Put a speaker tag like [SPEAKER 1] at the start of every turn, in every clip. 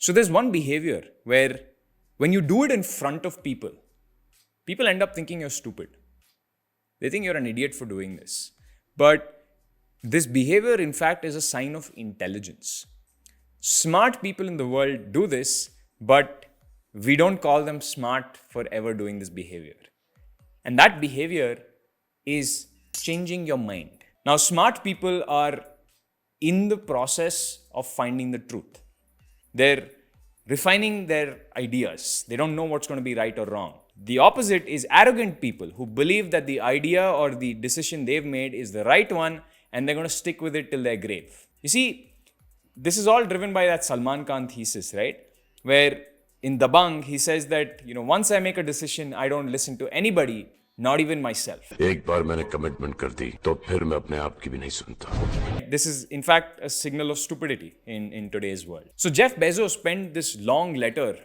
[SPEAKER 1] So there's one behavior where when you do it in front of people, people end up thinking you're stupid. They think you're an idiot for doing this. But this behavior, in fact, is a sign of intelligence. Smart people in the world do this, but we don't call them smart for ever doing this behavior. And that behavior is changing your mind. Now, smart people are in the process of finding the truth. They're refining their ideas. They don't know what's going to be right or wrong. The opposite is arrogant people who believe that the idea or the decision they've made is the right one and they're going to stick with it till their grave. You see, this is all driven by that Salman Khan thesis, right? Where in Dabangg, he says that, once I make a decision, I don't listen to anybody, not even myself.
[SPEAKER 2] एक बार मैंने commitment कर दी तो फिर मैं अपने आप की भी नहीं सुनता.
[SPEAKER 1] This is, in fact, a signal of stupidity in today's world. So Jeff Bezos penned this long letter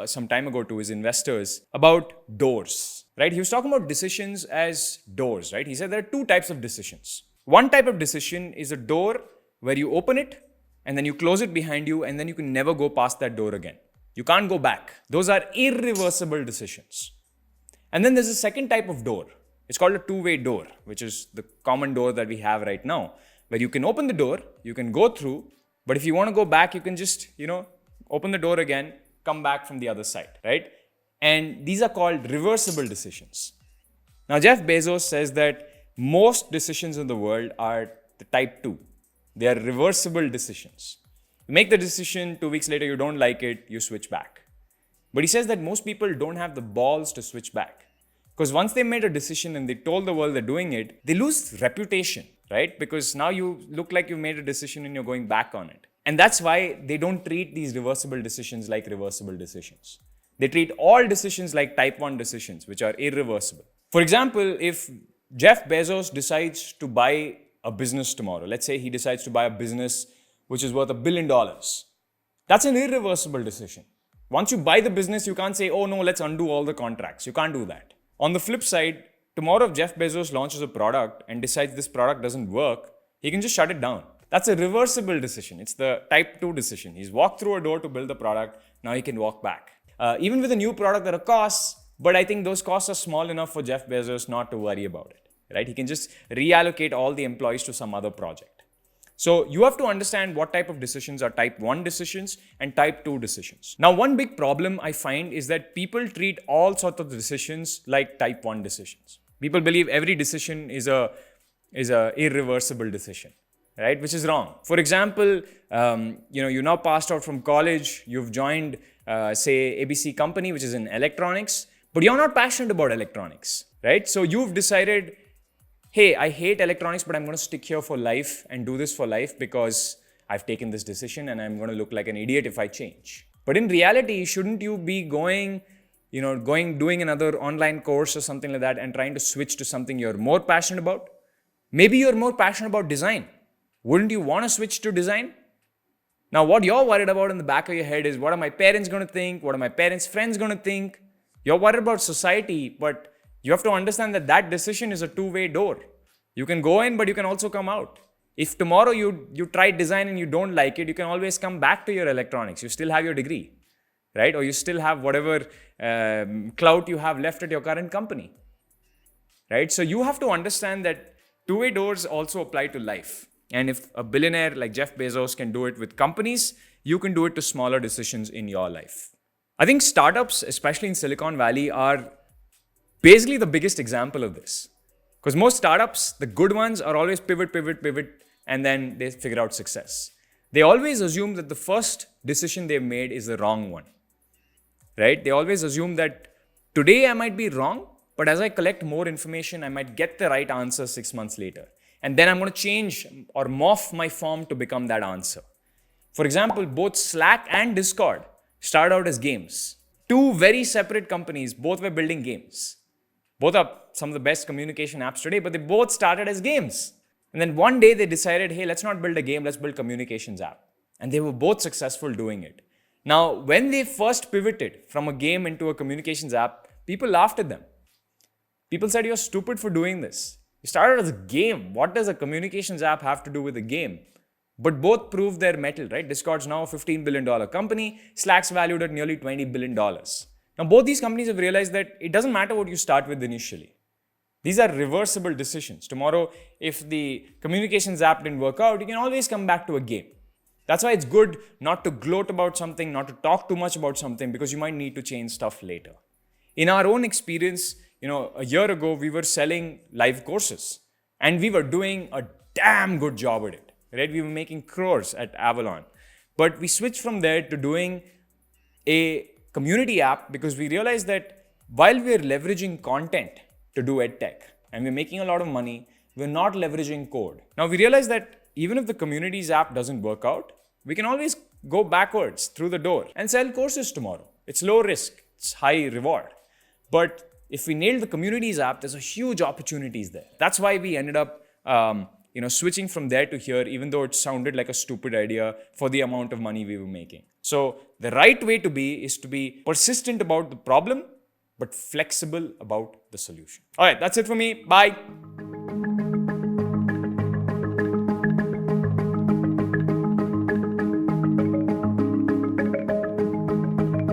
[SPEAKER 1] some time ago to his investors about doors, right? He was talking about decisions as doors, right? He said there are two types of decisions. One type of decision is a door where you open it and then you close it behind you and then you can never go past that door again. You can't go back. Those are irreversible decisions. And then there's a second type of door. It's called a two-way door, which is the common door that we have right now, where you can open the door, you can go through, but if you want to go back, you can just, open the door again, come back from the other side, right? And these are called reversible decisions. Now, Jeff Bezos says that most decisions in the world are the type 2. They are reversible decisions. You make the decision, 2 weeks later, you don't like it, you switch back. But he says that most people don't have the balls to switch back. Because once they made a decision and they told the world they're doing it, they lose reputation, right? Because now you look like you made a decision and you're going back on it. And that's why they don't treat these reversible decisions like reversible decisions. They treat all decisions like type 1 decisions, which are irreversible. For example, if Jeff Bezos decides to buy a business tomorrow, let's say he decides to buy a business which is worth $1 billion, that's an irreversible decision. Once you buy the business, you can't say, oh no, let's undo all the contracts. You can't do that. On the flip side, tomorrow if Jeff Bezos launches a product and decides this product doesn't work, he can just shut it down. That's a reversible decision. It's the type 2 decision. He's walked through a door to build the product. Now he can walk back. Even with a new product, there are costs, but I think those costs are small enough for Jeff Bezos not to worry about it, right? He can just reallocate all the employees to some other project. So you have to understand what type of decisions are type 1 decisions and type 2 decisions. Now, one big problem I find is that people treat all sorts of decisions like type 1 decisions. People believe every decision is a irreversible decision, right? Which is wrong. For example, you now passed out from college, you've joined, say, ABC company, which is in electronics, but you're not passionate about electronics, right? So you've decided, hey, I hate electronics, but I'm going to stick here for life and do this for life because I've taken this decision and I'm going to look like an idiot if I change. But in reality, shouldn't you be doing another online course or something like that and trying to switch to something you're more passionate about? Maybe you're more passionate about design. Wouldn't you want to switch to design? Now, what you're worried about in the back of your head is, what are my parents going to think? What are my parents' friends going to think? You're worried about society, but you have to understand that that decision is a two-way door. You can go in, but you can also come out. If tomorrow you try design and you don't like it, you can always come back to your electronics. You still have your degree, right? Or you still have whatever clout you have left at your current company, right? So you have to understand that two-way doors also apply to life. And if a billionaire like Jeff Bezos can do it with companies, you can do it to smaller decisions in your life. I think startups, especially in Silicon Valley, are basically the biggest example of this. Because most startups, the good ones, are always pivot, and then they figure out success. They always assume that the first decision they've made is the wrong one, right? They always assume that today I might be wrong, but as I collect more information, I might get the right answer 6 months later. And then I'm going to change or morph my form to become that answer. For example, both Slack and Discord started out as games. Two very separate companies, both were building games. Both are some of the best communication apps today, but they both started as games. And then one day they decided, hey, let's not build a game, let's build a communications app. And they were both successful doing it. Now, when they first pivoted from a game into a communications app, people laughed at them. People said, you're stupid for doing this. You started as a game. What does a communications app have to do with a game? But both prove their mettle, right? Discord's now a $15 billion company. Slack's valued at nearly $20 billion. Now, both these companies have realized that it doesn't matter what you start with initially. These are reversible decisions. Tomorrow, if the communications app didn't work out, you can always come back to a game. That's why it's good not to gloat about something, not to talk too much about something, because you might need to change stuff later. In our own experience, a year ago, we were selling live courses and we were doing a damn good job at it, right? We were making crores at Avalon. But we switched from there to doing a community app because we realized that while we're leveraging content to do edtech and we're making a lot of money, we're not leveraging code. Now we realize that even if the communities app doesn't work out, we can always go backwards through the door and sell courses tomorrow. It's low risk, it's high reward. But if we nail the communities app, there's a huge opportunities there. That's why we ended up switching from there to here, even though it sounded like a stupid idea for the amount of money we were making. So the right way to be is to be persistent about the problem, but flexible about the solution. All right, that's it for me. Bye.